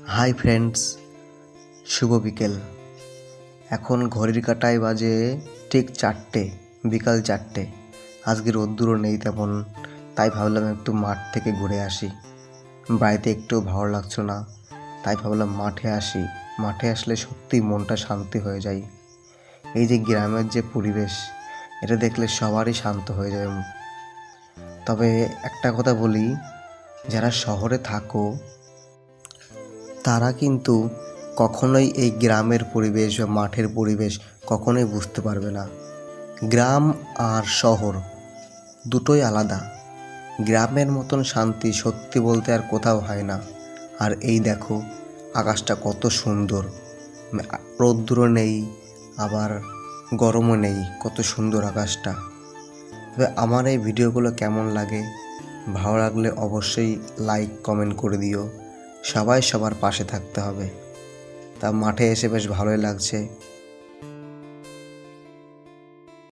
Hi friends, শুভ বিকেল। এখন ঘড়ির কাঁটায় বাজে ঠিক 4টে, বিকাল 4টে। আজকে রোদ্দুরও নেই তেমন, তাই ভাবলাম একটু মাঠ থেকে ঘুরে আসি। বাড়িতে একটু ভালো লাগছো না, তাই ভাবলাম মাঠে আসি। মাঠে আসলে সত্যিই মনটা শান্তি হয়ে যায়। এই যে গ্রামের যে পরিবেশ, এটা দেখলে সবারই শান্ত হয়ে যায়। তবে একটা কথা বলি, যারা শহরে থাকো তারা কিন্তু কখনোই এই গ্রামের পরিবেশ বা মাঠের পরিবেশ কখনোই বুঝতে পারবে না। গ্রাম আর শহর দুটোই আলাদা। গ্রামের মতন শান্তি সত্যি বলতে আর কোথাও হয় না। আর এই দেখো, আকাশটা কত সুন্দর, রোদ্দুরও নেই আবার গরমও নেই, কত সুন্দর আকাশটা। তবে আমার এই ভিডিওগুলো কেমন লাগে, ভালো লাগলে অবশ্যই লাইক কমেন্ট করে দিও। সবাই সবার পাশে থাকতে হবে। তা মাঠে এসে বেশ ভালোই লাগছে।